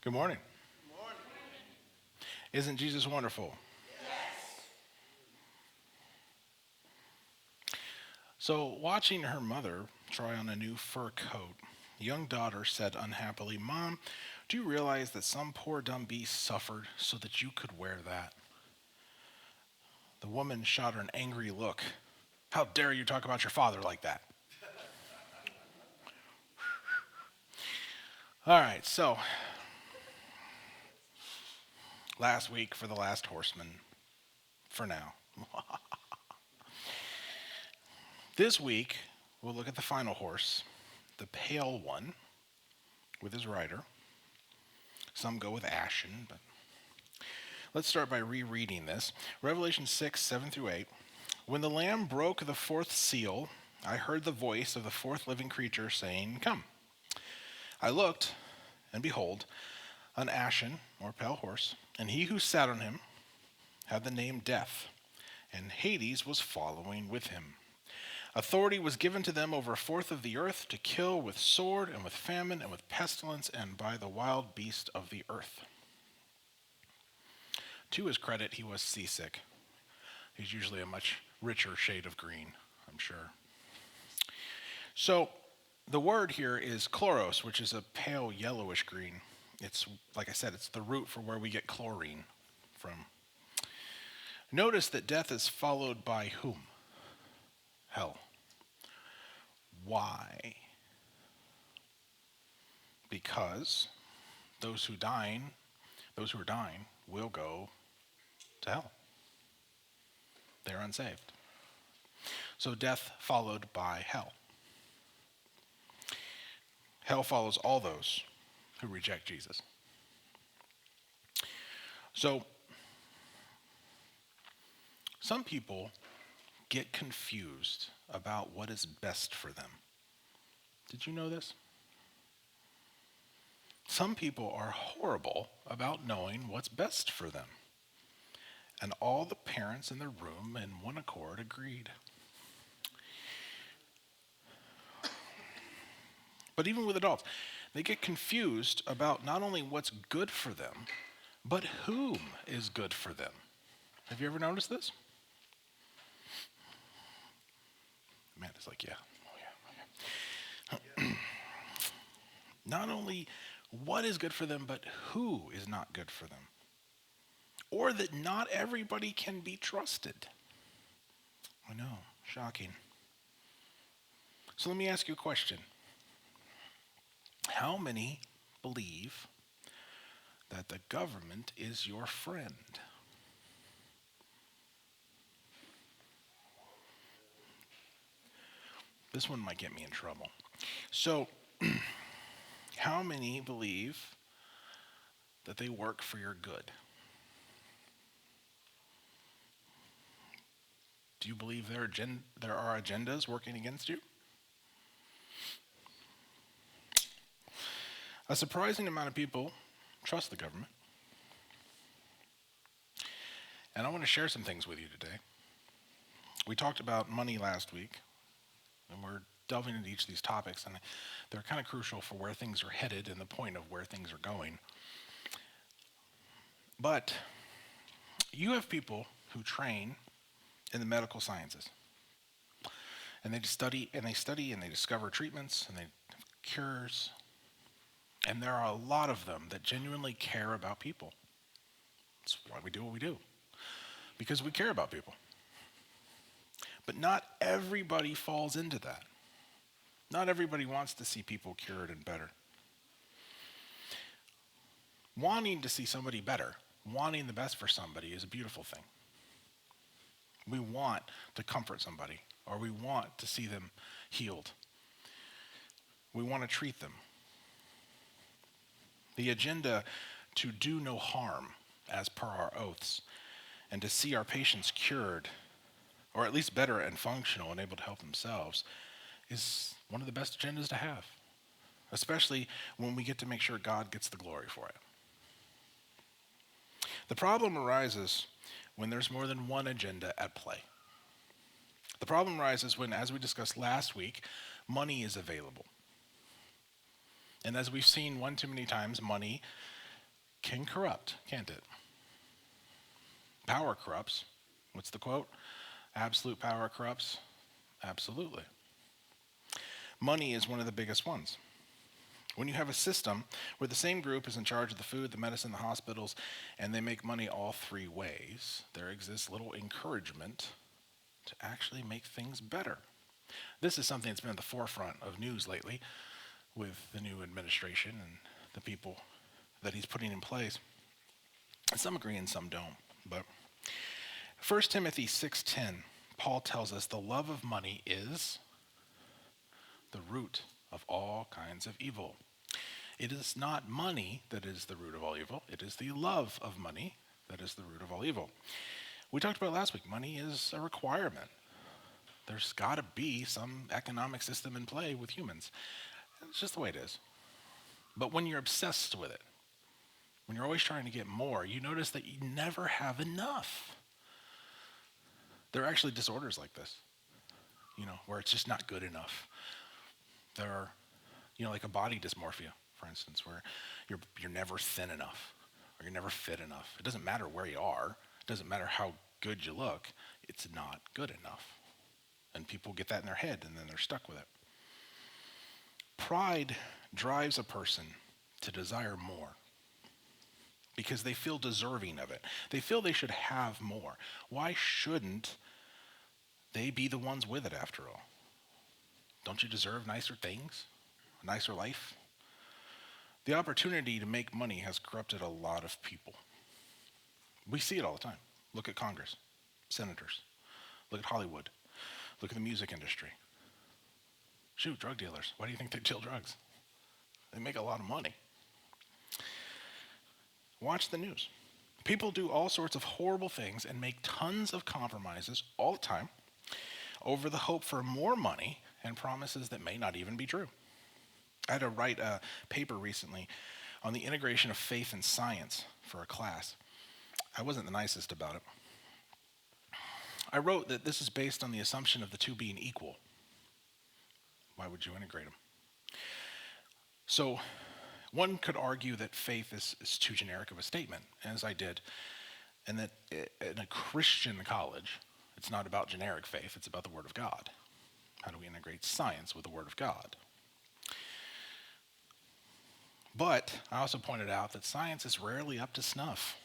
Good morning. Isn't Jesus wonderful? So, watching her mother try on a new fur coat, the young daughter said unhappily, "Mom, do you realize that some poor dumb beast suffered so that you could wear that?" The woman shot her an angry look. "How dare you talk about your father like that?" All right, so last week for the last horseman, for now. This week, we'll look at the final horse, the pale one, with his rider. Some go with ashen, but let's start by rereading this. Revelation 6, 7 through 8. When the Lamb broke the fourth seal, I heard the voice of the fourth living creature saying, "Come." I looked, and behold, an ashen, or pale horse, and he who sat on him had the name Death, and Hades was following with him. Authority was given to them over a fourth of the earth to kill with sword and with famine and with pestilence and by the wild beast of the earth. To his credit, he was seasick. He's usually a much richer shade of green, I'm sure. So the word here is chloros, which is a pale yellowish green. It's, like I said, it's the root for where we get chlorine from. Notice that death is followed by whom? Hell. Why? Because those who are dying will go to hell. They're unsaved. So death followed by hell. Hell follows all those who reject Jesus. So some people get confused about what is best for them. Did you know this? Some people are horrible about knowing what's best for them. And all the parents in the room in one accord agreed. But even with adults, they get confused about not only what's good for them, but whom is good for them. Have you ever noticed this? Man, it's like, yeah. Oh, yeah. Not only what is good for them, but who is not good for them. Or that not everybody can be trusted. I know, shocking. So let me ask you a question. How many believe that the government is your friend? This one might get me in trouble. So, how many believe that they work for your good? Do you believe there are agendas working against you? A surprising amount of people trust the government. And I want to share some things with you today. We talked about money last week, and we're delving into each of these topics, and they're kind of crucial for where things are headed and the point of where things are going. But you have people who train in the medical sciences, and they study and they discover treatments and they have cures, and there are a lot of them that genuinely care about people. That's why we do what we do, because we care about people. But not everybody falls into that. Not everybody wants to see people cured and better. Wanting to see somebody better, wanting the best for somebody is a beautiful thing. We want to comfort somebody, or we want to see them healed. We want to treat them. The agenda to do no harm, as per our oaths, and to see our patients cured, or at least better and functional and able to help themselves, is one of the best agendas to have, especially when we get to make sure God gets the glory for it. The problem arises when there's more than one agenda at play. The problem arises when, as we discussed last week, money is available. And as we've seen one too many times, money can corrupt, can't it? Power corrupts. What's the quote? Absolute power corrupts. Absolutely. Money is one of the biggest ones. When you have a system where the same group is in charge of the food, the medicine, the hospitals, and they make money all three ways, there exists little encouragement to actually make things better. This is something that's been at the forefront of news lately with the new administration and the people that he's putting in place. And some agree and some don't. But 1 Timothy 6:10, Paul tells us the love of money is the root of all kinds of evil. It is not money that is the root of all evil. It is the love of money that is the root of all evil. We talked about last week, money is a requirement. There's got to be some economic system in play with humans. It's just the way it is. But when you're obsessed with it, when you're always trying to get more, you notice that you never have enough. There are actually disorders like this, where it's just not good enough. There are, like a body dysmorphia, for instance, where you're never thin enough or you're never fit enough. It doesn't matter where you are. It doesn't matter how good you look. It's not good enough. And people get that in their head and then they're stuck with it. Pride drives a person to desire more because they feel deserving of it. They feel they should have more. Why shouldn't they be the ones with it after all? Don't you deserve nicer things? A nicer life? The opportunity to make money has corrupted a lot of people. We see it all the time. Look at Congress, senators. Look at Hollywood. Look at the music industry. Shoot, drug dealers. Why do you think they deal drugs? They make a lot of money. Watch the news. People do all sorts of horrible things and make tons of compromises all the time over the hope for more money and promises that may not even be true. I had to write a paper recently on the integration of faith and science for a class. I wasn't the nicest about it. I wrote that this is based on the assumption of the two being equal. Why would you integrate them? So one could argue that faith is too generic of a statement, as I did, and that in a Christian college, it's not about generic faith, it's about the Word of God. How do we integrate science with the Word of God? But I also pointed out that science is rarely up to snuff.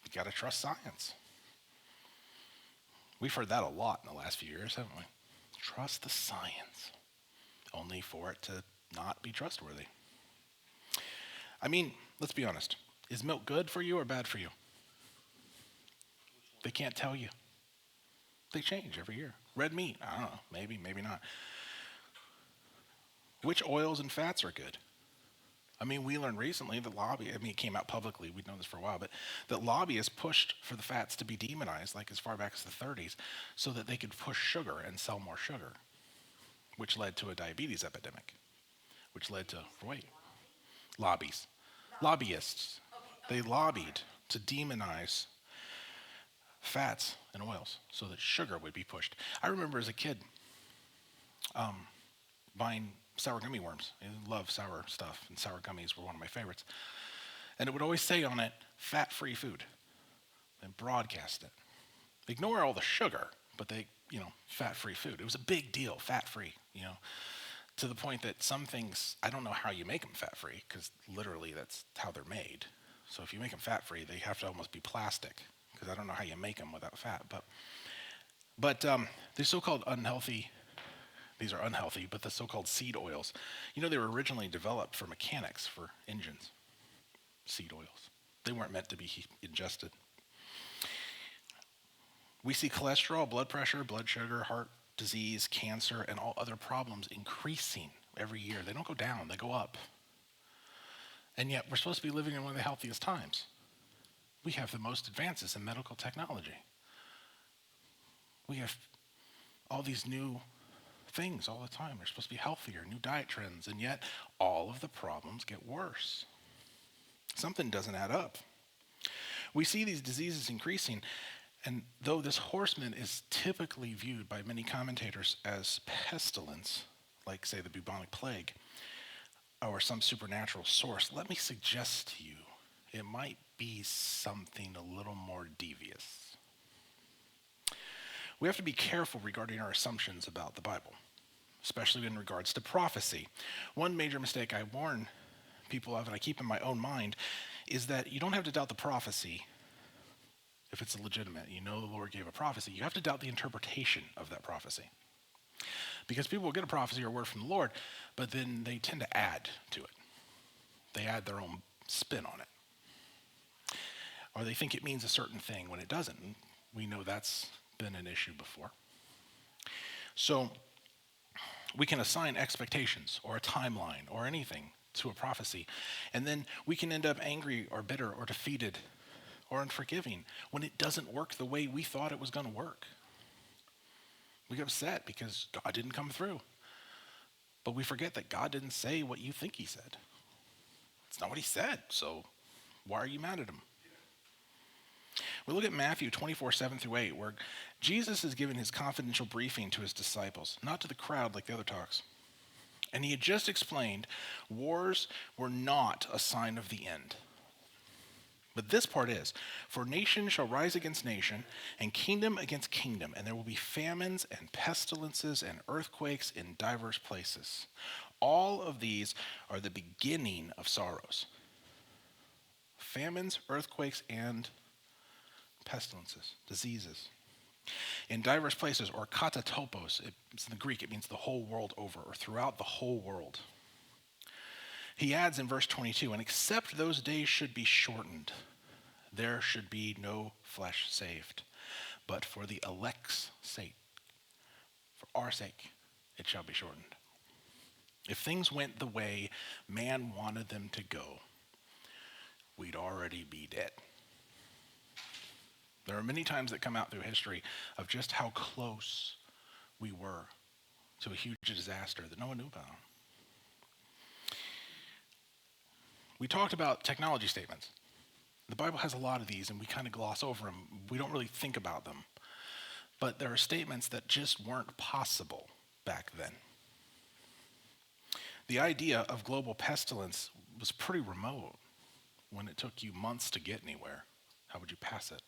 You got to trust science. We've heard that a lot in the last few years, haven't we? Trust the science, only for it to not be trustworthy. I mean, let's be honest. Is milk good for you or bad for you? They can't tell you. They change every year. Red meat, I don't know, maybe, maybe not. Which oils and fats are good? I mean, we learned recently that it came out publicly, we'd known this for a while, but that lobbyists pushed for the fats to be demonized like as far back as the 30s so that they could push sugar and sell more sugar, which led to a diabetes epidemic, which led to, lobbyists. They lobbied to demonize fats and oils so that sugar would be pushed. I remember as a kid buying sour gummy worms. I love sour stuff, and sour gummies were one of my favorites. And it would always say on it, fat-free food, and broadcast it. Ignore all the sugar, but fat-free food. It was a big deal, fat-free, to the point that some things, I don't know how you make them fat-free, because literally that's how they're made. So if you make them fat-free, they have to almost be plastic, because I don't know how you make them without fat. But they're so-called unhealthy. These are unhealthy, but the so-called seed oils. They were originally developed for mechanics, for engines. Seed oils. They weren't meant to be ingested. We see cholesterol, blood pressure, blood sugar, heart disease, cancer, and all other problems increasing every year. They don't go down, they go up. And yet we're supposed to be living in one of the healthiest times. We have the most advances in medical technology. We have all these new things all the time. We're supposed to be healthier, new diet trends, and yet all of the problems get worse. Something doesn't add up. We see these diseases increasing, and though this horseman is typically viewed by many commentators as pestilence, like, say, the bubonic plague, or some supernatural source, let me suggest to you it might be something a little more devious. We have to be careful regarding our assumptions about the Bible, especially in regards to prophecy. One major mistake I warn people of, and I keep in my own mind, is that you don't have to doubt the prophecy if it's legitimate. You know the Lord gave a prophecy. You have to doubt the interpretation of that prophecy. Because people will get a prophecy or a word from the Lord, but then they tend to add to it. They add their own spin on it. Or they think it means a certain thing when it doesn't. We know that's been an issue before. So we can assign expectations or a timeline or anything to a prophecy, and then we can end up angry or bitter or defeated or unforgiving when it doesn't work the way we thought it was going to work. We get upset because God didn't come through. But we forget that God didn't say what you think he said. It's not what he said, so why are you mad at him? We look at Matthew 24:7-8, where Jesus is giving his confidential briefing to his disciples, not to the crowd like the other talks. And he had just explained wars were not a sign of the end. But this part is, for nation shall rise against nation, and kingdom against kingdom, and there will be famines and pestilences and earthquakes in divers places. All of these are the beginning of sorrows. Famines, earthquakes, and pestilences, diseases. In diverse places, or katatopos, it's in the Greek, it means the whole world over, or throughout the whole world. He adds in verse 22, and except those days should be shortened, there should be no flesh saved. But for the elect's sake, for our sake, it shall be shortened. If things went the way man wanted them to go, we'd already be dead. There are many times that come out through history of just how close we were to a huge disaster that no one knew about. We talked about technology statements. The Bible has a lot of these, and we kind of gloss over them. We don't really think about them. But there are statements that just weren't possible back then. The idea of global pestilence was pretty remote when it took you months to get anywhere. How would you pass it?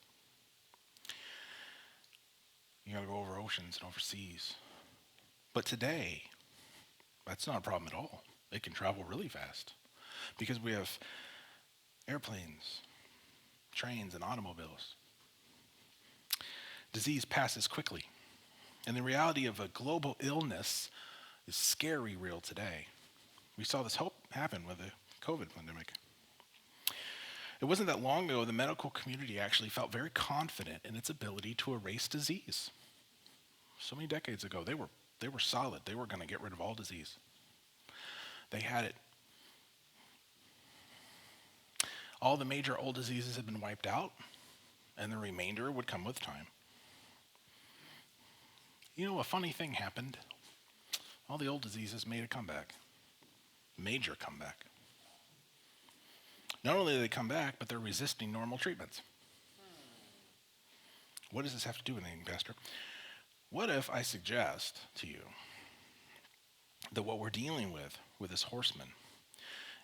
You got to go over oceans and overseas. But today, that's not a problem at all. It can travel really fast because we have airplanes, trains, and automobiles. Disease passes quickly. And the reality of a global illness is scary real today. We saw this happen with the COVID pandemic. It wasn't that long ago the medical community actually felt very confident in its ability to erase disease. So many decades ago, they were solid. They were going to get rid of all disease. They had it. All the major old diseases had been wiped out, and the remainder would come with time. You know, a funny thing happened. All the old diseases made a comeback. Major comeback. Not only do they come back, but they're resisting normal treatments. What does this have to do with anything, Pastor? What if I suggest to you that what we're dealing with this horseman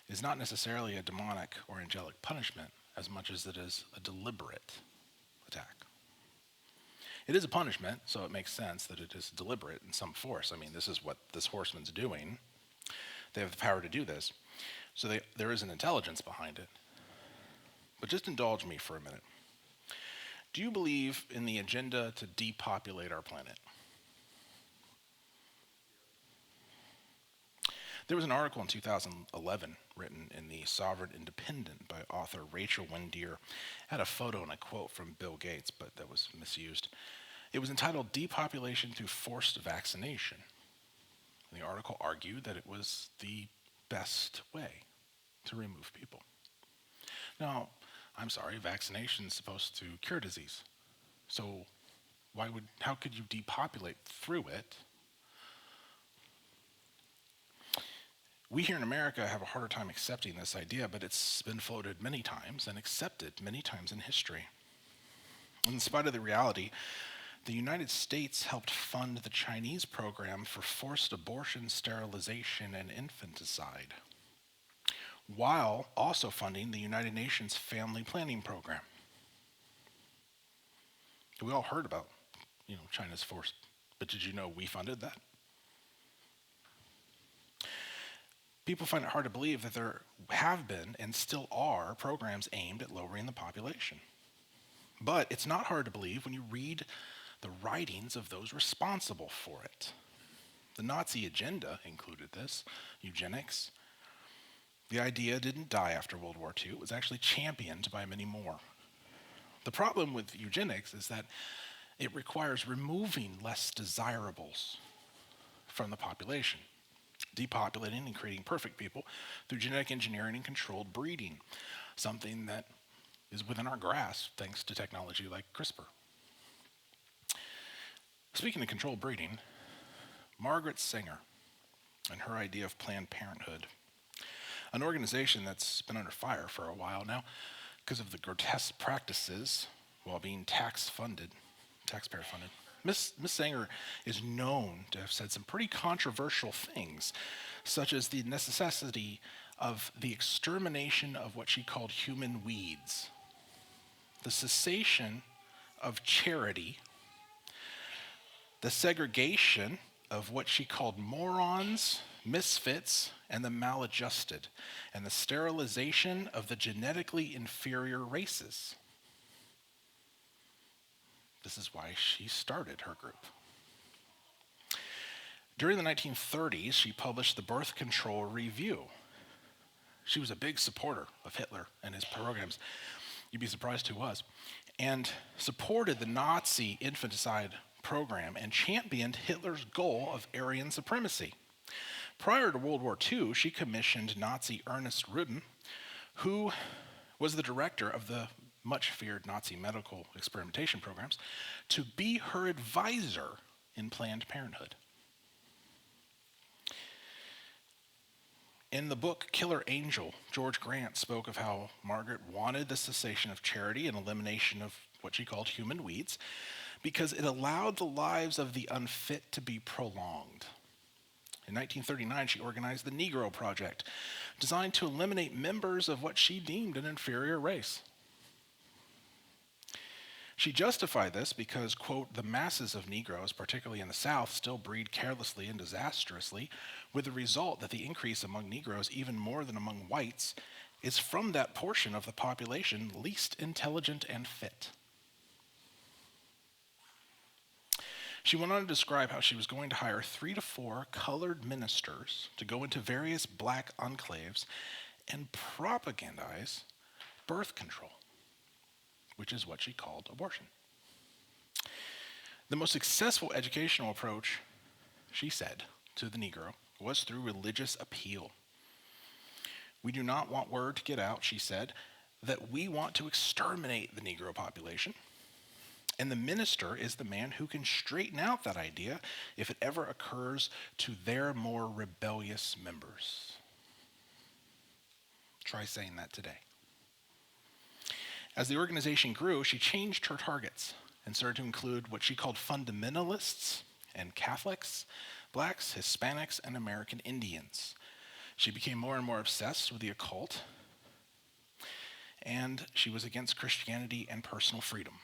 is not necessarily a demonic or angelic punishment as much as it is a deliberate attack? It is a punishment, so it makes sense that it is deliberate in some force. I mean, this is what this horseman's doing. They have the power to do this. So there is an intelligence behind it. But just indulge me for a minute. Do you believe in the agenda to depopulate our planet? There was an article in 2011 written in the Sovereign Independent by author Rachel Wendier. It had a photo and a quote from Bill Gates, but that was misused. It was entitled Depopulation Through Forced Vaccination. And the article argued that it was the best way to remove people. Now, I'm sorry, vaccination is supposed to cure disease. So how could you depopulate through it? We here in America have a harder time accepting this idea, but it's been floated many times and accepted many times in history. In spite of the reality, the United States helped fund the Chinese program for forced abortion, sterilization, and infanticide. while also funding the United Nations Family Planning Program. We all heard about, China's force, but did you know we funded that? People find it hard to believe that there have been and still are programs aimed at lowering the population. But it's not hard to believe when you read the writings of those responsible for it. The Nazi agenda included this, eugenics. The idea didn't die after World War II. It was actually championed by many more. The problem with eugenics is that it requires removing less desirables from the population, depopulating and creating perfect people through genetic engineering and controlled breeding, something that is within our grasp thanks to technology like CRISPR. Speaking of controlled breeding, Margaret Sanger and her idea of Planned Parenthood, an organization that's been under fire for a while now because of the grotesque practices while being taxpayer funded. Miss Sanger is known to have said some pretty controversial things, such as the necessity of the extermination of what she called human weeds, the cessation of charity, the segregation of what she called morons, misfits, and the maladjusted, and the sterilization of the genetically inferior races. This is why she started her group. During the 1930s, she published the Birth Control Review. She was a big supporter of Hitler and his programs. You'd be surprised who was. And supported the Nazi infanticide program and championed Hitler's goal of Aryan supremacy. Prior to World War II, she commissioned Nazi Ernest Rudin, who was the director of the much-feared Nazi medical experimentation programs, to be her advisor in Planned Parenthood. In the book Killer Angel, George Grant spoke of how Margaret wanted the cessation of charity and elimination of what she called human weeds because it allowed the lives of the unfit to be prolonged. In 1939, she organized the Negro Project, designed to eliminate members of what she deemed an inferior race. She justified this because, quote, the masses of Negroes, particularly in the South, still breed carelessly and disastrously, with the result that the increase among Negroes, even more than among whites, is from that portion of the population least intelligent and fit. She went on to describe how she was going to hire 3 to 4 colored ministers to go into various black enclaves and propagandize birth control, which is what she called abortion. The most successful educational approach, she said, to the Negro was through religious appeal. We do not want word to get out, she said, that we want to exterminate the Negro population. And the minister is the man who can straighten out that idea if it ever occurs to their more rebellious members. Try saying that today. As the organization grew, she changed her targets and started to include what she called fundamentalists and Catholics, blacks, Hispanics, and American Indians. She became more and more obsessed with the occult, and she was against Christianity and personal freedom.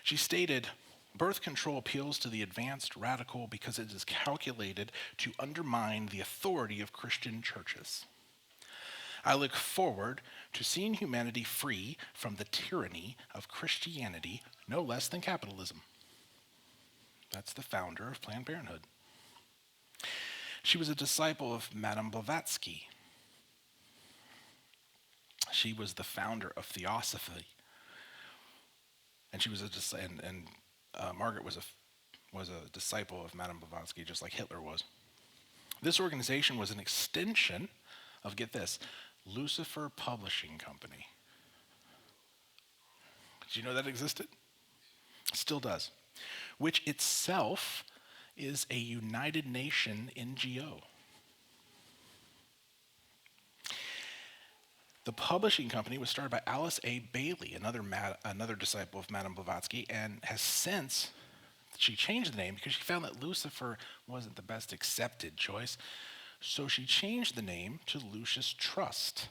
She stated, birth control appeals to the advanced radical because it is calculated to undermine the authority of Christian churches. I look forward to seeing humanity free from the tyranny of Christianity no less than capitalism. That's the founder of Planned Parenthood. She was a disciple of Madame Blavatsky. She was the founder of Theosophy. And she was Margaret was a disciple of Madame Blavatsky, just like Hitler was. This organization was an extension of, get this, Lucifer Publishing Company. Did you know that existed? Still does. Which itself is a United Nations NGO. The publishing company was started by Alice A. Bailey, another disciple of Madame Blavatsky, and has since, she changed the name because she found that Lucifer wasn't the best accepted choice. So she changed the name to Lucis Trust,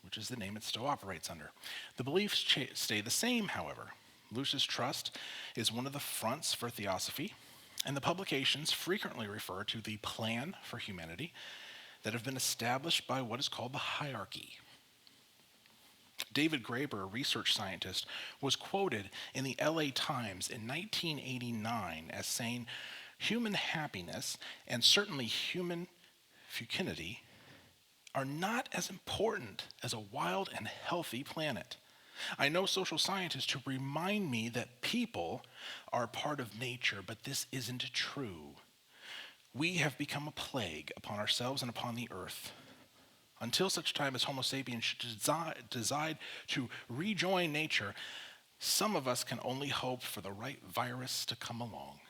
which is the name it still operates under. The beliefs stay the same, however. Lucis Trust is one of the fronts for theosophy, and the publications frequently refer to the plan for humanity that have been established by what is called the hierarchy. David Graeber, a research scientist, was quoted in the LA Times in 1989 as saying, "Human happiness, and certainly human fecundity, are not as important as a wild and healthy planet. I know social scientists who remind me that people are part of nature, but this isn't true. We have become a plague upon ourselves and upon the earth. Until such time as Homo sapiens should decide to rejoin nature, some of us can only hope for the right virus to come along."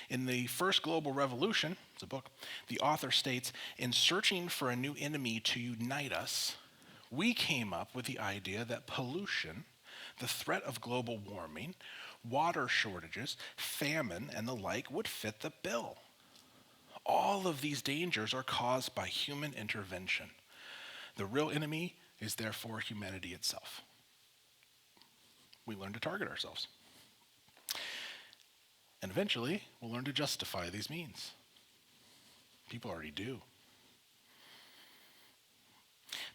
In The First Global Revolution, it's a book, the author states, "In searching for a new enemy to unite us, we came up with the idea that pollution, the threat of global warming, water shortages, famine, and the like would fit the bill. All of these dangers are caused by human intervention. The real enemy is therefore humanity itself." We learn to target ourselves. And eventually, we'll learn to justify these means. People already do.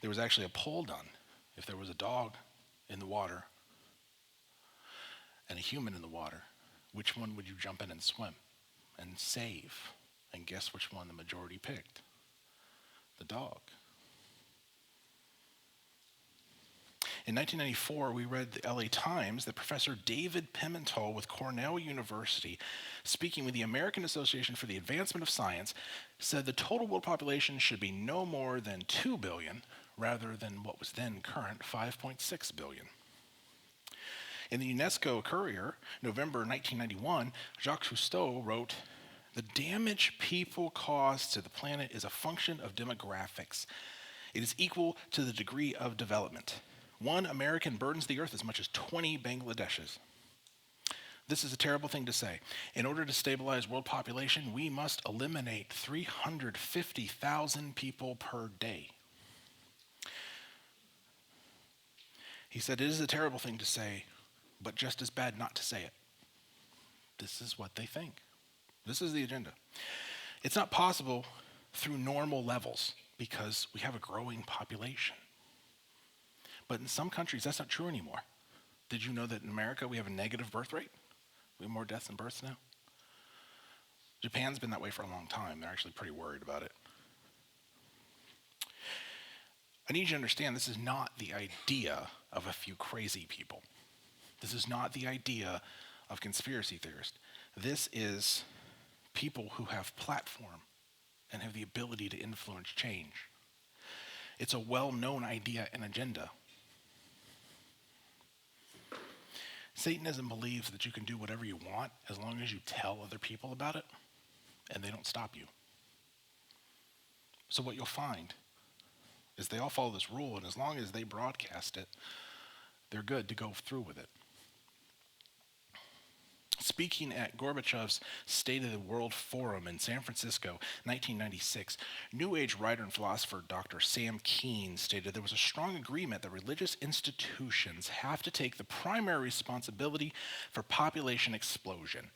There was actually a poll done. If there was a dog in the water and a human in the water, which one would you jump in and swim and save? And guess which one the majority picked? The dog. In 1994, we read the LA Times that Professor David Pimentel with Cornell University, speaking with the American Association for the Advancement of Science, said the total world population should be no more than 2 billion, rather than what was then current 5.6 billion. In the UNESCO Courier, November 1991, Jacques Cousteau wrote, "The damage people cause to the planet is a function of demographics. It is equal to the degree of development. One American burdens the earth as much as 20 Bangladeshis. This is a terrible thing to say. In order to stabilize world population, we must eliminate 350,000 people per day." He said, "It is a terrible thing to say, but just as bad not to say it." This is what they think. This is the agenda. It's not possible through normal levels because we have a growing population. But in some countries, that's not true anymore. Did you know that in America we have a negative birth rate? We have more deaths than births now. Japan's been that way for a long time. They're actually pretty worried about it. I need you to understand this is not the idea of a few crazy people. This is not the idea of conspiracy theorists. This is people who have platform and have the ability to influence change. It's a well-known idea and agenda. Satanism believes that you can do whatever you want as long as you tell other people about it, and they don't stop you. So what you'll find is they all follow this rule, and as long as they broadcast it, they're good to go through with it. Speaking at Gorbachev's State of the World Forum in San Francisco, 1996, New Age writer and philosopher Dr. Sam Keen stated there was a strong agreement that religious institutions have to take the primary responsibility for population explosion.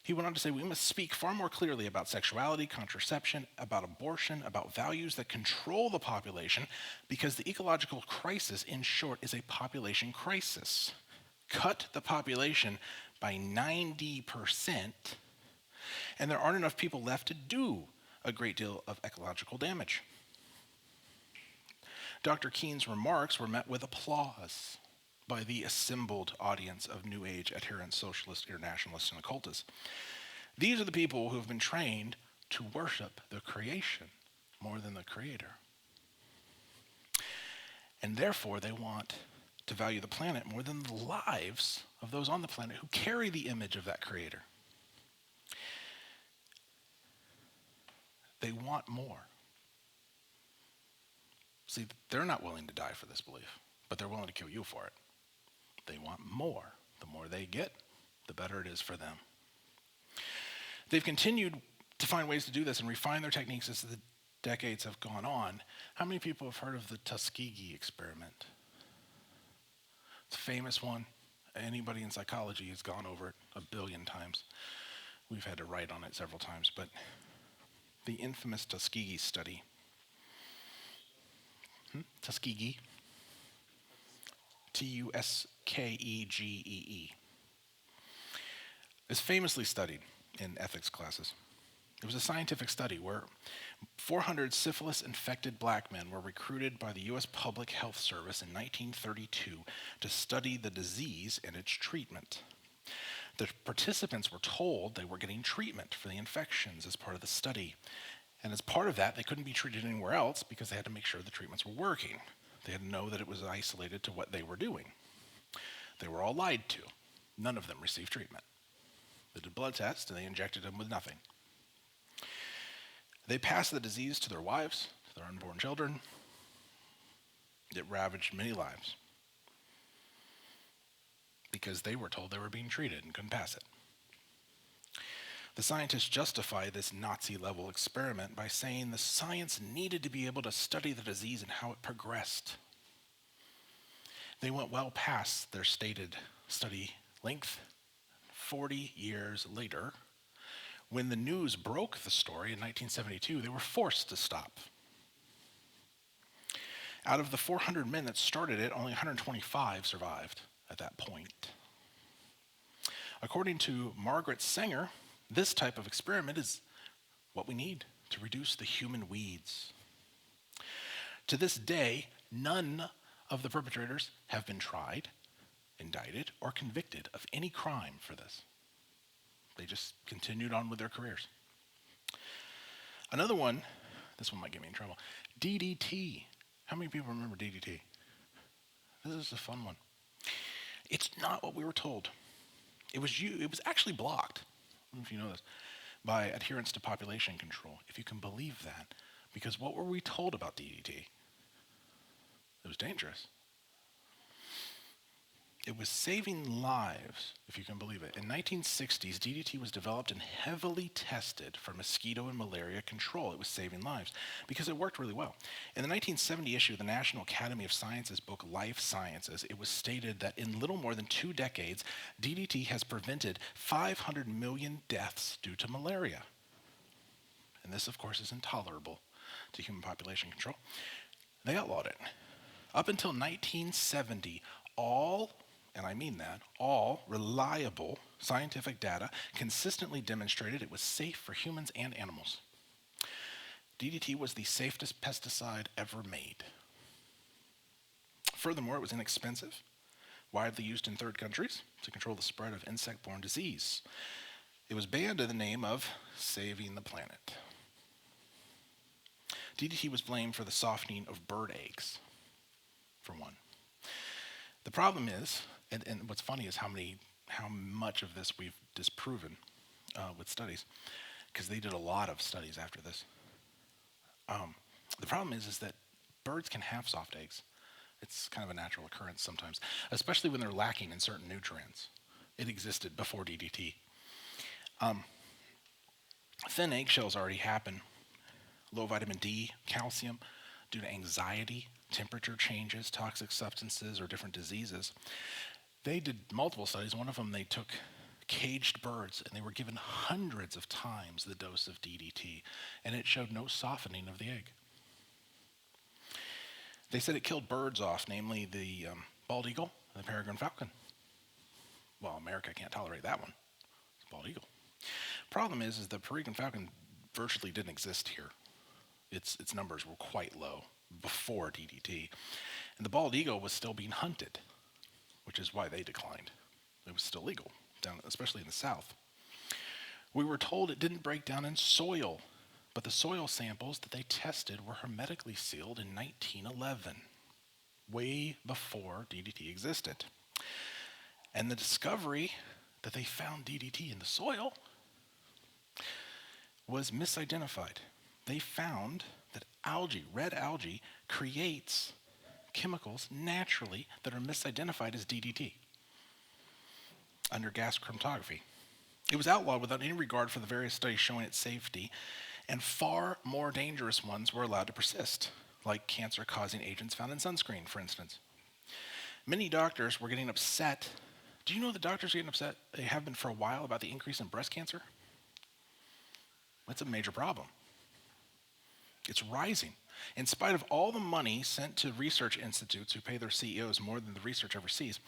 He went on to say, "We must speak far more clearly about sexuality, contraception, about abortion, about values that control the population, because the ecological crisis, in short, is a population crisis. Cut the population by 90%, and there aren't enough people left to do a great deal of ecological damage." Dr. Keen's remarks were met with applause by the assembled audience of New Age adherents, socialists, internationalists, and occultists. These are the people who have been trained to worship the creation more than the creator. And therefore, they want to value the planet more than the lives of those on the planet who carry the image of that creator. They want more. See, they're not willing to die for this belief, but they're willing to kill you for it. They want more. The more they get, the better it is for them. They've continued to find ways to do this and refine their techniques as the decades have gone on. How many people have heard of the Tuskegee experiment? It's a famous one. Anybody in psychology has gone over it a billion times. We've had to write on it several times, but the infamous Tuskegee study. Tuskegee. Tuskegee. Is famously studied in ethics classes. It was a scientific study where 400 syphilis-infected black men were recruited by the U.S. Public Health Service in 1932 to study the disease and its treatment. The participants were told they were getting treatment for the infections as part of the study. And as part of that, they couldn't be treated anywhere else because they had to make sure the treatments were working. They had to know that it was isolated to what they were doing. They were all lied to. None of them received treatment. They did blood tests and they injected them with nothing. They passed the disease to their wives, to their unborn children. It ravaged many lives because they were told they were being treated and couldn't pass it. The scientists justify this Nazi-level experiment by saying the science needed to be able to study the disease and how it progressed. They went well past their stated study length. 40 years later, when the news broke the story in 1972, they were forced to stop. Out of the 400 men that started it, only 125 survived at that point. According to Margaret Sanger, this type of experiment is what we need to reduce the human weeds. To this day, none of the perpetrators have been tried, indicted, or convicted of any crime for this. They just continued on with their careers. Another one, this one might get me in trouble, DDT. How many people remember DDT? This is a fun one. It's not what we were told. It was actually blocked, I don't know if you know this, by adherence to population control, if you can believe that. Because what were we told about DDT? It was dangerous. It was saving lives, if you can believe it. In 1960s, DDT was developed and heavily tested for mosquito and malaria control. It was saving lives because it worked really well. In the 1970 issue of the National Academy of Sciences book, Life Sciences, it was stated that in little more than 2 decades, DDT has prevented 500 million deaths due to malaria. And this, of course, is intolerable to human population control. They outlawed it. Up until 1970, all, and I mean that, all reliable scientific data consistently demonstrated it was safe for humans and animals. DDT was the safest pesticide ever made. Furthermore, it was inexpensive, widely used in third countries to control the spread of insect-borne disease. It was banned in the name of saving the planet. DDT was blamed for the softening of bird eggs, for one. The problem is, and what's funny is how much of this we've disproven with studies, because they did a lot of studies after this. The problem is that birds can have soft eggs. It's kind of a natural occurrence sometimes, especially when they're lacking in certain nutrients. It existed before DDT. Thin eggshells already happen. Low vitamin D, calcium, due to anxiety, temperature changes, toxic substances, or different diseases. They did multiple studies. One of them, they took caged birds and they were given hundreds of times the dose of DDT, and it showed no softening of the egg. They said it killed birds off, namely the bald eagle and the peregrine falcon. Well, America can't tolerate that one. It's a bald eagle. Problem is the peregrine falcon virtually didn't exist here. Its numbers were quite low before DDT. And the bald eagle was still being hunted, which is why they declined. It was still legal, especially in the South. We were told it didn't break down in soil, but the soil samples that they tested were hermetically sealed in 1911, way before DDT existed. And the discovery that they found DDT in the soil was misidentified. They found that algae, red algae, creates chemicals naturally that are misidentified as DDT under gas chromatography. It was outlawed without any regard for the various studies showing its safety, and far more dangerous ones were allowed to persist, like cancer-causing agents found in sunscreen, for instance. Many doctors were getting upset. Do you know that doctors are getting upset? They have been for a while about the increase in breast cancer. That's a major problem. It's rising. In spite of all the money sent to research institutes who pay their CEOs more than the research ever sees,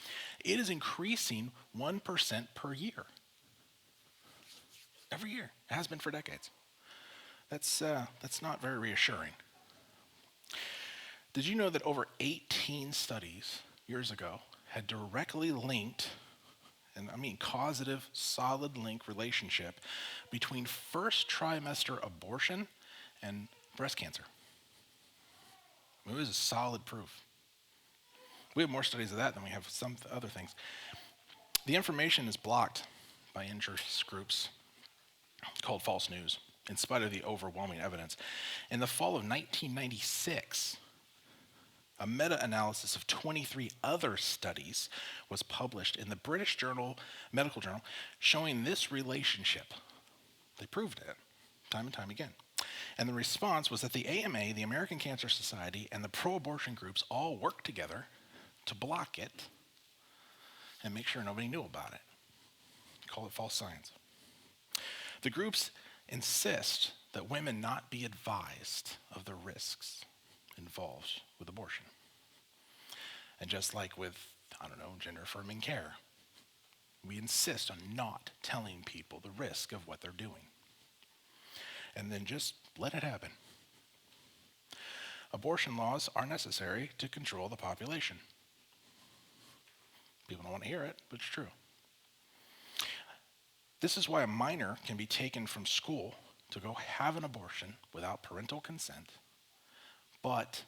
it is increasing 1% per year. Every year. It has been for decades. That's not very reassuring. Did you know that over 18 studies years ago had directly linked, and I mean causative, solid link relationship between first trimester abortion and breast cancer? It was a solid proof. We have more studies of that than we have some other things. The information is blocked by interest groups called false news, in spite of the overwhelming evidence. In the fall of 1996, a meta-analysis of 23 other studies was published in the British Medical Journal showing this relationship. They proved it time and time again. And the response was that the AMA, the American Cancer Society, and the pro-abortion groups all worked together to block it and make sure nobody knew about it. Call it false science. The groups insist that women not be advised of the risks involved with abortion. And just like with, gender-affirming care, we insist on not telling people the risk of what they're doing. And then just let it happen. Abortion laws are necessary to control the population. People don't want to hear it, but it's true. This is why a minor can be taken from school to go have an abortion without parental consent, but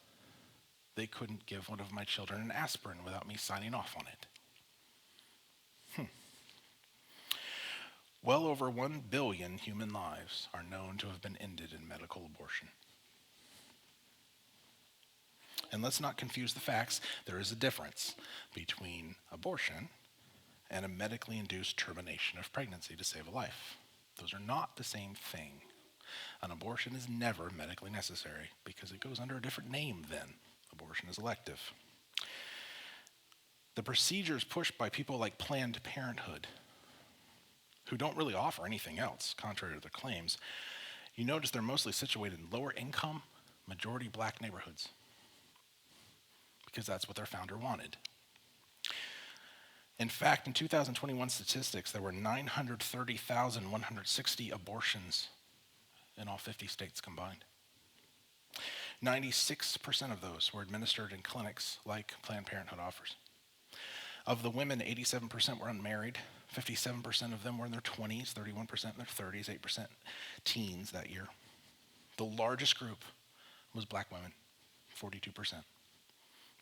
they couldn't give one of my children an aspirin without me signing off on it. Well over 1 billion human lives are known to have been ended in medical abortion. And let's not confuse the facts. There is a difference between abortion and a medically induced termination of pregnancy to save a life. Those are not the same thing. An abortion is never medically necessary because it goes under a different name then. Abortion is elective. The procedures pushed by people like Planned Parenthood, who don't really offer anything else, contrary to their claims, you notice they're mostly situated in lower income, majority black neighborhoods, because that's what their founder wanted. In fact, in 2021 statistics, there were 930,160 abortions in all 50 states combined. 96% of those were administered in clinics like Planned Parenthood offers. Of the women, 87% were unmarried. 57% of them were in their 20s, 31% in their 30s, 8% teens that year. The largest group was black women, 42%.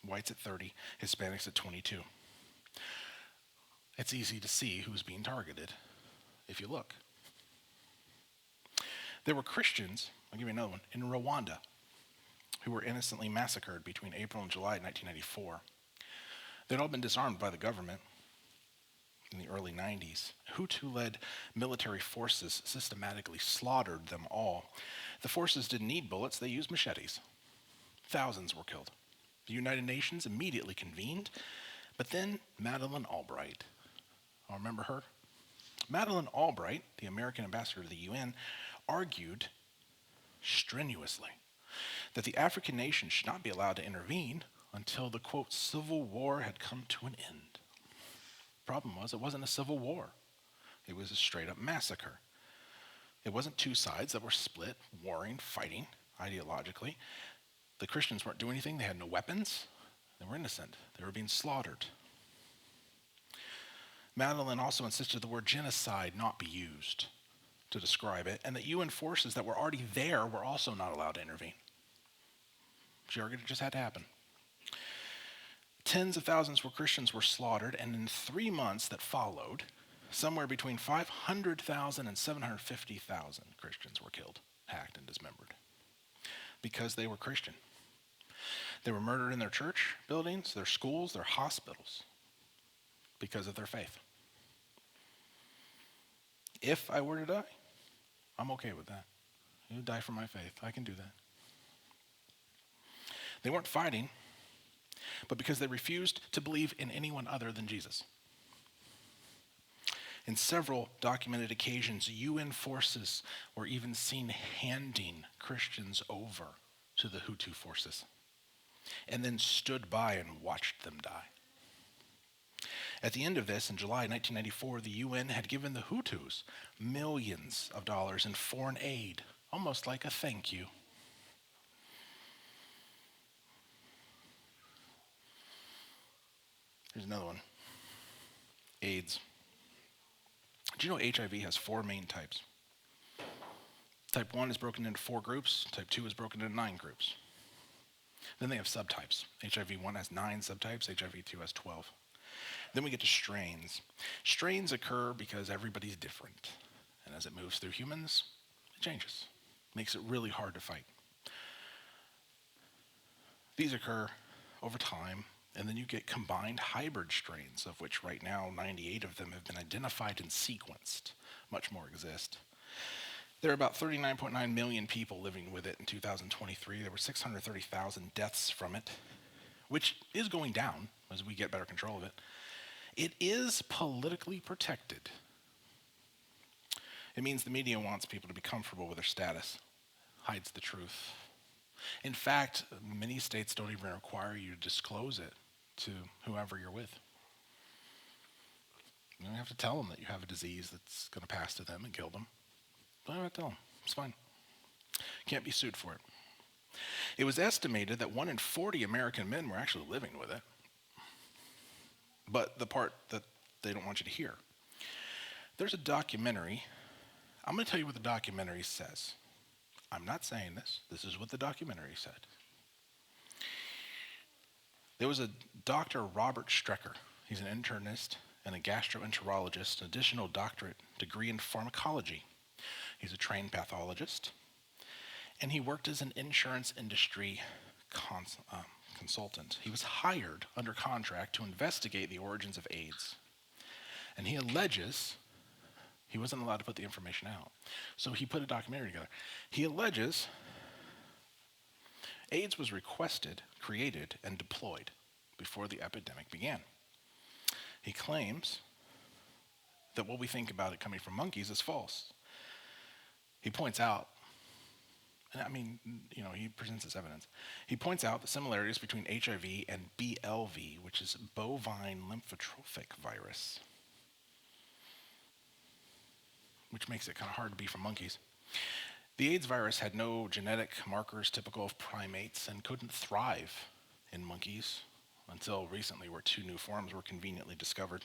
Whites at 30, Hispanics at 22. It's easy to see who's being targeted if you look. There were Christians, I'll give you another one, in Rwanda who were innocently massacred between April and July 1994. They'd all been disarmed by the government in the early 90s. Hutu-led military forces systematically slaughtered them all. The forces didn't need bullets, they used machetes. Thousands were killed. The United Nations immediately convened, but then Madeleine Albright, I'll remember her? Madeleine Albright, the American ambassador to the UN, argued strenuously that the African nations should not be allowed to intervene until the, quote, civil war had come to an end. Problem was, it wasn't a civil war. It was a straight-up massacre. It wasn't two sides that were split, warring, fighting ideologically. The Christians weren't doing anything. They had no weapons. They were innocent. They were being slaughtered. Madeleine also insisted the word genocide not be used to describe it, and that UN forces that were already there were also not allowed to intervene. She argued it just had to happen. Tens of thousands of Christians were slaughtered, and in 3 months that followed, somewhere between 500,000 and 750,000 Christians were killed, hacked, and dismembered because they were Christian. They were murdered in their church buildings, their schools, their hospitals because of their faith. If I were to die, I'm okay with that. You die for my faith. I can do that. They weren't fighting, but because they refused to believe in anyone other than Jesus. In several documented occasions, UN forces were even seen handing Christians over to the Hutu forces and then stood by and watched them die. At the end of this, in July 1994, the UN had given the Hutus millions of dollars in foreign aid, almost like a thank you. Here's another one. AIDS. Do you know HIV has 4 main types? Type 1 is broken into 4 groups. Type 2 is broken into 9 groups. Then they have subtypes. HIV 1 has 9 subtypes. HIV 2 has 12. Then we get to strains. Strains occur because everybody's different. And as it moves through humans, it changes. Makes it really hard to fight. These occur over time, and then you get combined hybrid strains, of which right now 98 of them have been identified and sequenced. Much more exist. There are about 39.9 million people living with it in 2023. There were 630,000 deaths from it, which is going down as we get better control of it. It is politically protected. It means the media wants people to be comfortable with their status, hides the truth. In fact, many states don't even require you to disclose it to whoever you're with. You don't have to tell them that you have a disease that's going to pass to them and kill them. Don't have to tell them. It's fine. Can't be sued for it. It was estimated that 1 in 40 American men were actually living with it. But the part that they don't want you to hear. There's a documentary. I'm going to tell you what the documentary says. I'm not saying this. This is what the documentary said. There was a Dr. Robert Strecker. He's an internist and a gastroenterologist, an additional doctorate degree in pharmacology. He's a trained pathologist, and he worked as an insurance industry consultant. He was hired under contract to investigate the origins of AIDS. And he alleges, he wasn't allowed to put the information out, so he put a documentary together. He alleges AIDS was requested, created, and deployed before the epidemic began. He claims that what we think about it coming from monkeys is false. He points out, and I mean, he presents this evidence. He points out the similarities between HIV and BLV, which is bovine lymphotropic virus, which makes it kind of hard to be from monkeys. The AIDS virus had no genetic markers typical of primates and couldn't thrive in monkeys until recently, where 2 new forms were conveniently discovered.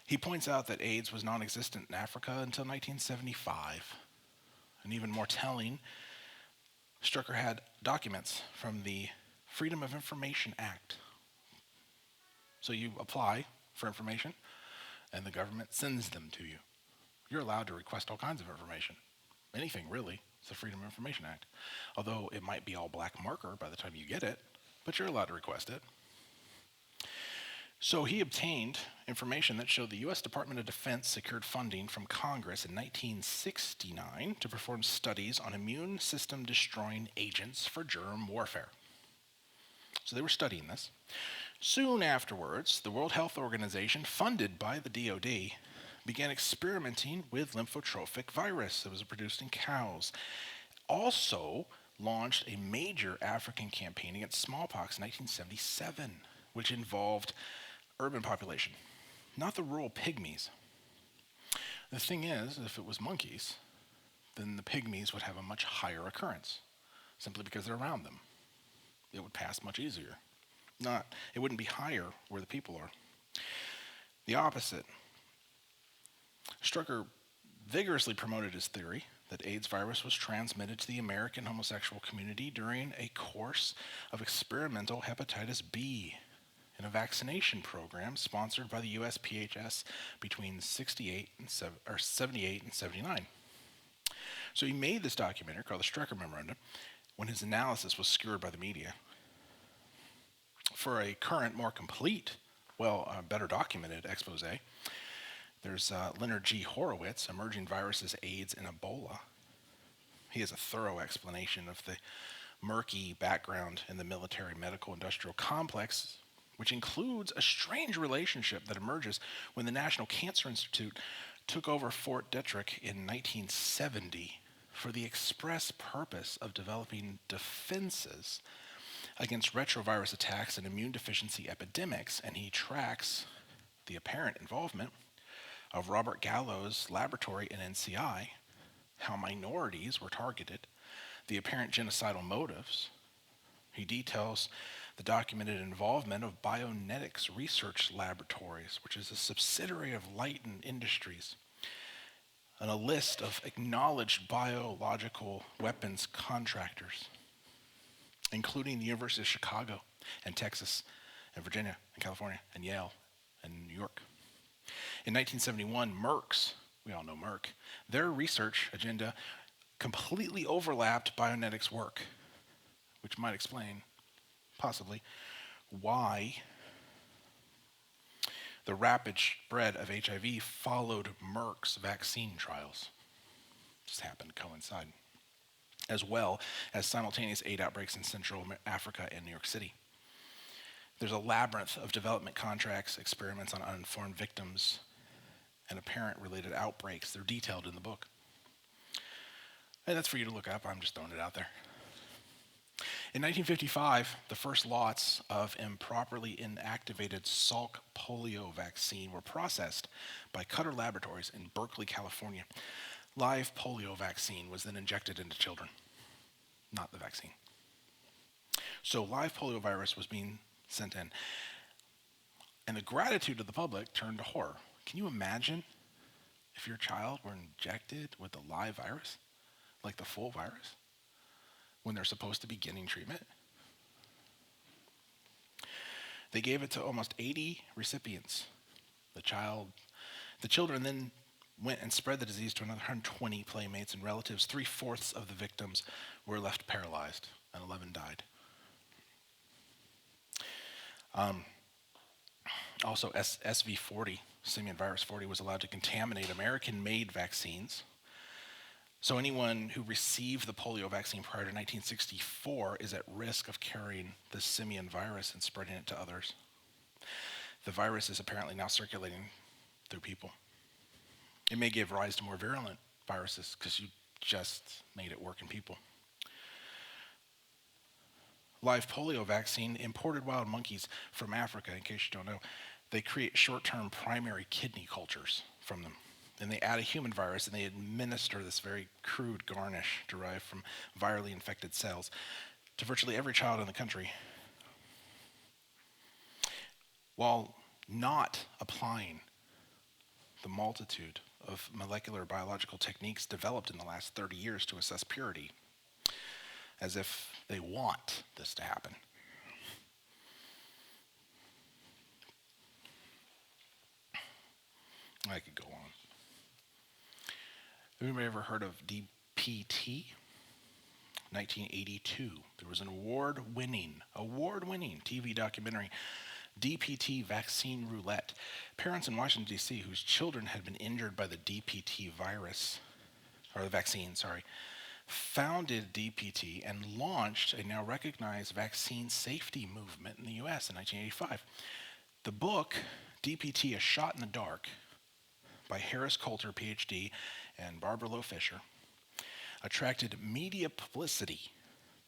He points out that AIDS was non-existent in Africa until 1975. And even more telling, Strecker had documents from the Freedom of Information Act. So you apply for information, and the government sends them to you. You're allowed to request all kinds of information. Anything, really. It's the Freedom of Information Act. Although it might be all black marker by the time you get it, but you're allowed to request it. So he obtained information that showed the U.S. Department of Defense secured funding from Congress in 1969 to perform studies on immune system destroying agents for germ warfare. So they were studying this. Soon afterwards, the World Health Organization, funded by the DoD, began experimenting with lymphotropic virus that was produced in cows. Also launched a major African campaign against smallpox in 1977, which involved urban population, not the rural pygmies. The thing is, if it was monkeys, then the pygmies would have a much higher occurrence, simply because they're around them. It would pass much easier. It wouldn't be higher where the people are. The opposite. Strecker vigorously promoted his theory that AIDS virus was transmitted to the American homosexual community during a course of experimental hepatitis B in a vaccination program sponsored by the USPHS between 78 and 79. So he made this documentary called the Strecker Memorandum when his analysis was skewered by the media. For a current, more complete, better documented expose, There's Leonard G. Horowitz, Emerging Viruses, AIDS, and Ebola. He has a thorough explanation of the murky background in the military medical industrial complex, which includes a strange relationship that emerges when the National Cancer Institute took over Fort Detrick in 1970 for the express purpose of developing defenses against retrovirus attacks and immune deficiency epidemics, and he tracks the apparent involvement of Robert Gallo's laboratory in NCI, how minorities were targeted, the apparent genocidal motives. He details the documented involvement of Bionetics Research Laboratories, which is a subsidiary of Leighton Industries, and a list of acknowledged biological weapons contractors, including the University of Chicago and Texas and Virginia and California and Yale and New York. In 1971, Merck's, we all know Merck, their research agenda completely overlapped Bionetics' work, which might explain, possibly, why the rapid spread of HIV followed Merck's vaccine trials. Just happened to coincide, as well as simultaneous AIDS outbreaks in Central Africa and New York City. There's a labyrinth of development contracts, experiments on uninformed victims, and apparent related outbreaks. They're detailed in the book. And that's for you to look up. I'm just throwing it out there. In 1955, the first lots of improperly inactivated Salk polio vaccine were processed by Cutter Laboratories in Berkeley, California. Live polio vaccine was then injected into children, not the vaccine. So live polio virus was being sent in. And the gratitude of the public turned to horror. Can you imagine if your child were injected with the live virus, like the full virus, when they're supposed to be getting treatment? They gave it to almost 80 recipients. The children then went and spread the disease to another 120 playmates and relatives. 3/4 of the victims were left paralyzed, and 11 died. Also, SV40, simian virus 40, was allowed to contaminate American-made vaccines. So anyone who received the polio vaccine prior to 1964 is at risk of carrying the simian virus and spreading it to others. The virus is apparently now circulating through people. It may give rise to more virulent viruses because you just made it work in people. Live polio vaccine, imported wild monkeys from Africa, in case you don't know. They create short-term primary kidney cultures from them. And they add a human virus and they administer this very crude garnish derived from virally infected cells to virtually every child in the country, while not applying the multitude of molecular biological techniques developed in the last 30 years to assess purity, as if they want this to happen. I could go on. Have anybody ever heard of DPT? 1982. There was an award-winning TV documentary, DPT Vaccine Roulette. Parents in Washington, D.C., whose children had been injured by the DPT virus, or the vaccine, founded DPT and launched a now recognized vaccine safety movement in the U.S. in 1985. The book, DPT, A Shot in the Dark, by Harris Coulter, PhD, and Barbara Loe Fisher, attracted media publicity,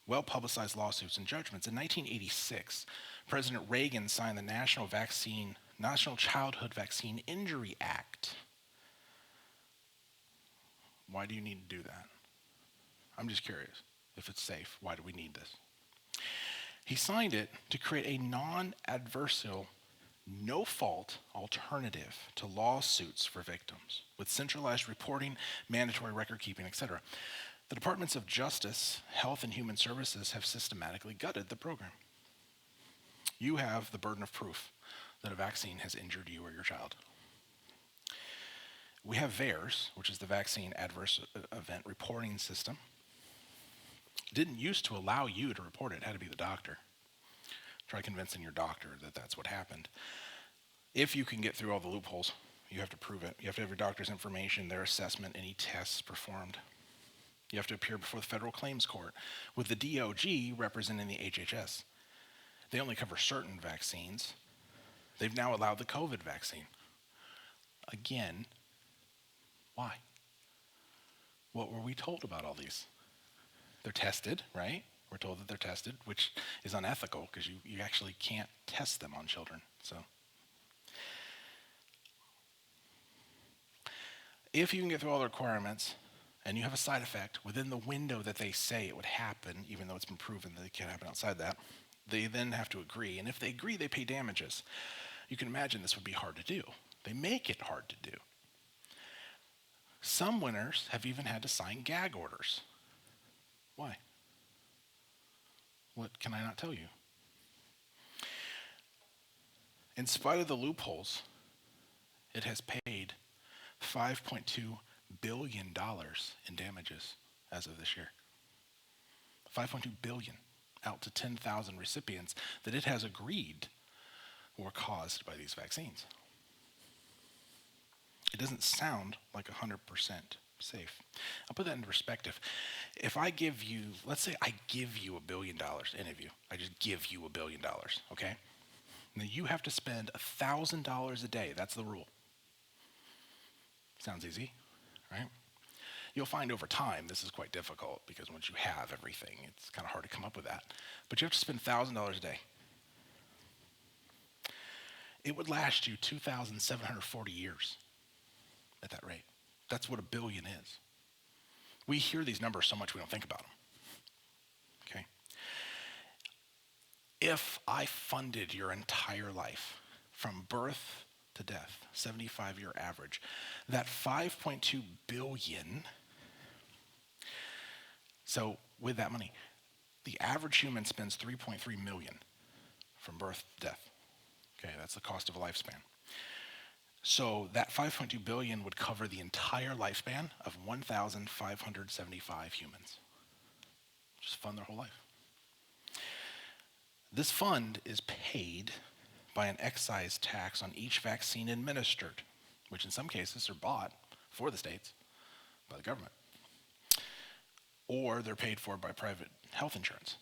well-publicized lawsuits, and judgments. In 1986, President Reagan signed the National Childhood Vaccine Injury Act. Why do you need to do that? I'm just curious. If it's safe, why do we need this? He signed it to create a non-adversarial, no-fault alternative to lawsuits for victims, with centralized reporting, mandatory record-keeping, etc. The Departments of Justice, Health, and Human Services have systematically gutted the program. You have the burden of proof that a vaccine has injured you or your child. We have VAERS, which is the Vaccine Adverse Event Reporting System. It didn't used to allow you to report it. It had to be the doctor. Try convincing your doctor that that's what happened. If you can get through all the loopholes You have to prove it. You have to have your doctor's information, their assessment, any tests performed. You have to appear before the federal claims court with the DOG representing the HHS. They only cover certain vaccines. They've now allowed the COVID vaccine. Again, why? What were we told about all these? They're tested, right? We're told that they're tested, which is unethical because you actually can't test them on children. So, if you can get through all the requirements and you have a side effect within the window that they say it would happen, even though it's been proven that it can't happen outside that, they then have to agree. And if they agree, they pay damages. You can imagine this would be hard to do. They make it hard to do. Some winners have even had to sign gag orders. Why? What can I not tell you? In spite of the loopholes, it has paid $5.2 billion in damages as of this year. $5.2 billion out to 10,000 recipients that it has agreed were caused by these vaccines. It doesn't sound like 100% safe. I'll put that into perspective. If I give you, let's say I give you $1 billion, any of you, I just give you $1 billion, okay? Now you have to spend $1,000 a day. That's the rule. Sounds easy, right? You'll find over time this is quite difficult because once you have everything, it's kind of hard to come up with that. But you have to spend $1,000 a day. It would last you 2,740 years at that rate. That's what $1 billion is. We hear these numbers so much we don't think about them. Okay? If I funded your entire life from birth to death, 75-year average, that $5.2 billion, so with that money, the average human spends $3.3 million from birth to death. Okay, that's the cost of a lifespan. So that $5.2 billion would cover the entire lifespan of 1,575 humans. Just fund their whole life. This fund is paid by an excise tax on each vaccine administered, which in some cases are bought for the states by the government. Or they're paid for by private health insurance.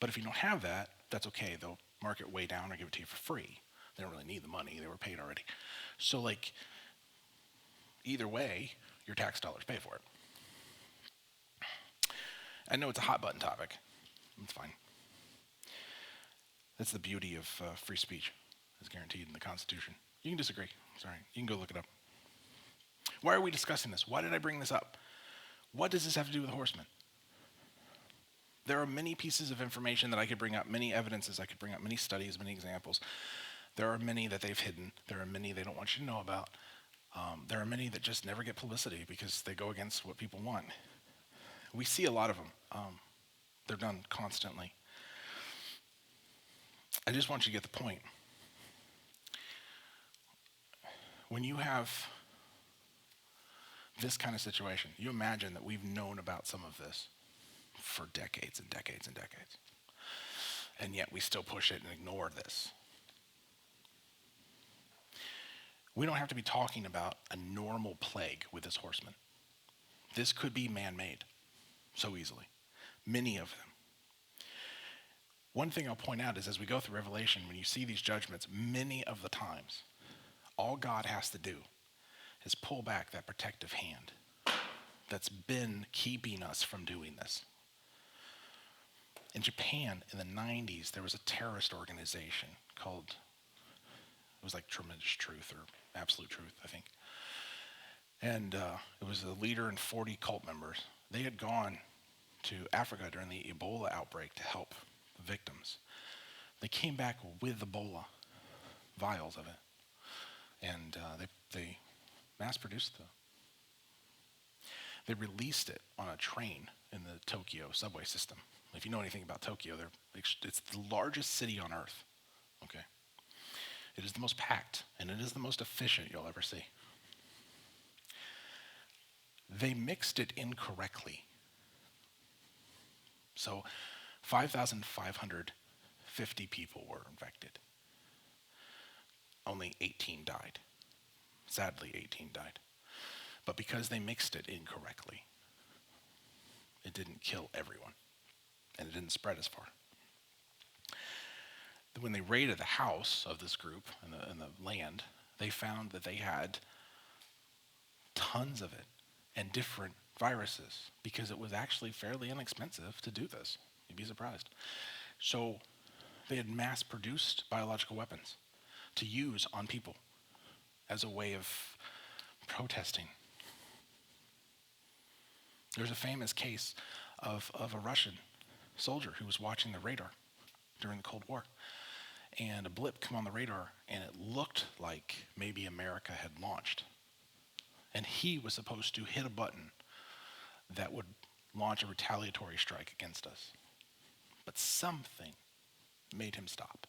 But if you don't have that, that's okay. They'll mark it way down or give it to you for free. They don't really need the money. They were paid already. So either way, your tax dollars pay for it. I know it's a hot button topic. It's fine. That's the beauty of free speech. It's guaranteed in the Constitution. You can disagree. Sorry. You can go look it up. Why are we discussing this? Why did I bring this up? What does this have to do with horsemen? There are many pieces of information that I could bring up, many evidences I could bring up, many studies, many examples. There are many that they've hidden. There are many they don't want you to know about. There are many that just never get publicity because they go against what people want. We see a lot of them. They're done constantly. I just want you to get the point. When you have this kind of situation, you imagine that we've known about some of this for decades and decades and decades. And yet we still push it and ignore this. We don't have to be talking about a normal plague with this horseman. This could be man-made so easily. Many of them. One thing I'll point out is as we go through Revelation, when you see these judgments, many of the times, all God has to do is pull back that protective hand that's been keeping us from doing this. In Japan, in the 90s, there was a terrorist organization called, it was like Tremendous Truth or Absolute Truth, I think. And it was a leader and 40 cult members. They had gone to Africa during the Ebola outbreak to help the victims. They came back with Ebola, vials of it. And they mass-produced them. They released it on a train in the Tokyo subway system. If you know anything about Tokyo, it's the largest city on earth. Okay, it is the most packed, and it is the most efficient you'll ever see. They mixed it incorrectly. So 5,550 people were infected. Only 18 died. Sadly, 18 died. But because they mixed it incorrectly, it didn't kill everyone, and it didn't spread as far. When they raided the house of this group and the land, they found that they had tons of it and different viruses because it was actually fairly inexpensive to do this. You'd be surprised. So they had mass-produced biological weapons to use on people as a way of protesting. There's a famous case of a Russian soldier who was watching the radar during the Cold War. And a blip came on the radar, and it looked like maybe America had launched. And he was supposed to hit a button that would launch a retaliatory strike against us. But something made him stop.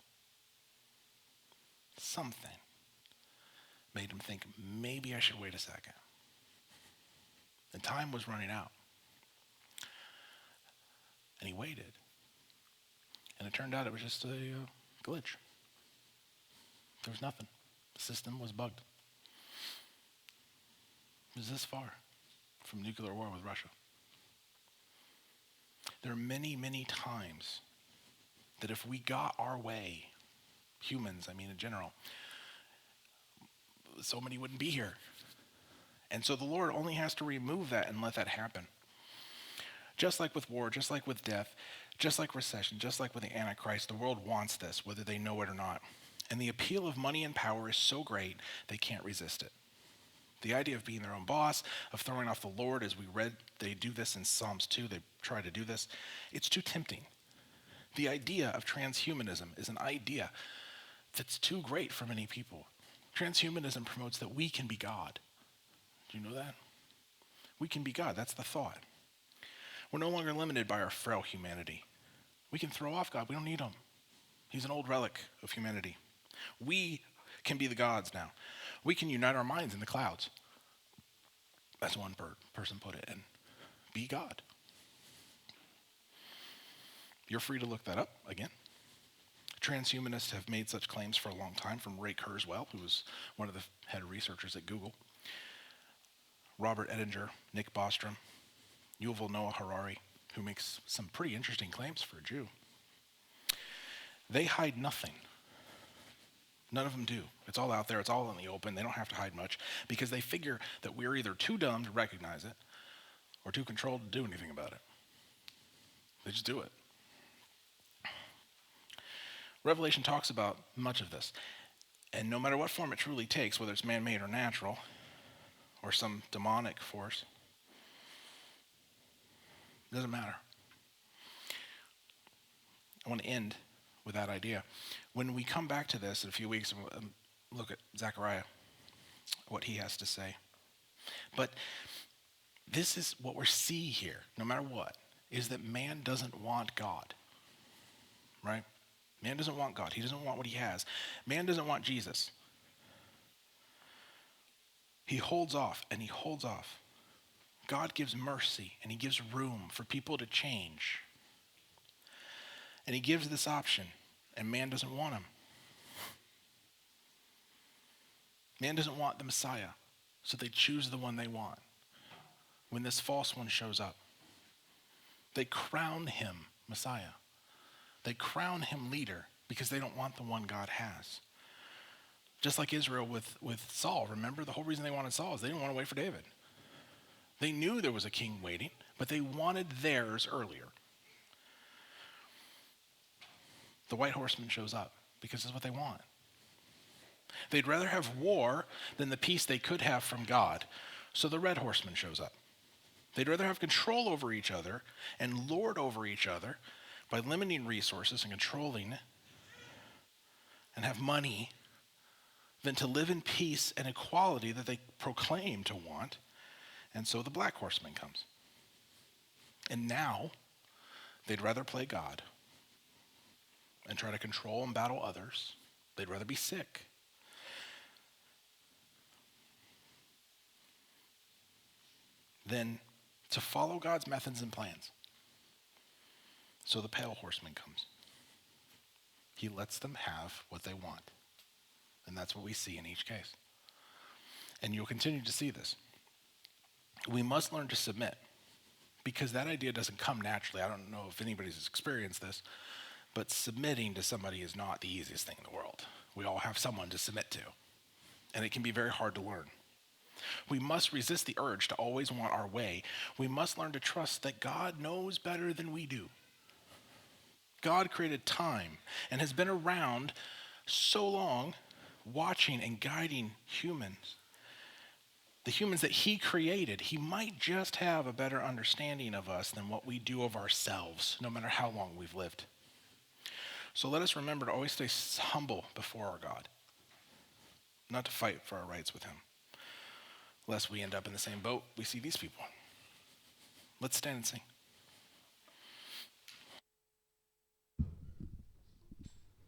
Something made him think, maybe I should wait a second. And time was running out. And he waited. And it turned out it was just a glitch. There was nothing. The system was bugged. It was this far from nuclear war with Russia. There are many, many times that if we got our way, humans, in general, so many wouldn't be here. And so the Lord only has to remove that and let that happen. Just like with war, just like with death, just like recession, just like with the Antichrist, the world wants this, whether they know it or not. And the appeal of money and power is so great, they can't resist it. The idea of being their own boss, of throwing off the Lord, as we read, they do this in Psalms 2, they try to do this. It's too tempting. The idea of transhumanism is an idea that's too great for many people. Transhumanism promotes that we can be God. Do you know that? We can be God. That's the thought. We're no longer limited by our frail humanity. We can throw off God. We don't need him. He's an old relic of humanity. We can be the gods now. We can unite our minds in the clouds. That's one person put it, and be God. You're free to look that up again. Transhumanists have made such claims for a long time, from Ray Kurzweil, who was one of the head researchers at Google, Robert Ettinger, Nick Bostrom, Yuval Noah Harari, who makes some pretty interesting claims for a Jew. They hide nothing. None of them do. It's all out there. It's all in the open. They don't have to hide much because they figure that we're either too dumb to recognize it or too controlled to do anything about it. They just do it. Revelation talks about much of this. And no matter what form it truly takes, whether it's man-made or natural, or some demonic force, it doesn't matter. I want to end with that idea. When we come back to this in a few weeks and look at Zechariah, what he has to say. But this is what we see here, no matter what, is that man doesn't want God, right? Man doesn't want God. He doesn't want what he has. Man doesn't want Jesus. He holds off and he holds off. God gives mercy and he gives room for people to change. And he gives this option, and man doesn't want him. Man doesn't want the Messiah, so they choose the one they want. When this false one shows up, they crown him Messiah. They crown him leader because they don't want the one God has. Just like Israel with Saul. Remember, the whole reason they wanted Saul is they didn't want to wait for David. They knew there was a king waiting, but they wanted theirs earlier. The white horseman shows up because it's what they want. They'd rather have war than the peace they could have from God. So the red horseman shows up. They'd rather have control over each other and lord over each other by limiting resources and controlling and have money than to live in peace and equality that they proclaim to want. And so the black horseman comes. And now they'd rather play God and try to control and battle others. They'd rather be sick than to follow God's methods and plans. So the pale horseman comes. He lets them have what they want. And that's what we see in each case. and you'll continue to see this. We must learn to submit, because that idea doesn't come naturally. I don't know if anybody's experienced this, but submitting to somebody is not the easiest thing in the world. We all have someone to submit to, and it can be very hard to learn. We must resist the urge to always want our way. We must learn to trust that God knows better than we do. God created time and has been around so long, watching and guiding humans. The humans that he created, he might just have a better understanding of us than what we do of ourselves, no matter how long we've lived. So let us remember to always stay humble before our God, not to fight for our rights with him, lest we end up in the same boat we see these people. Let's stand and sing.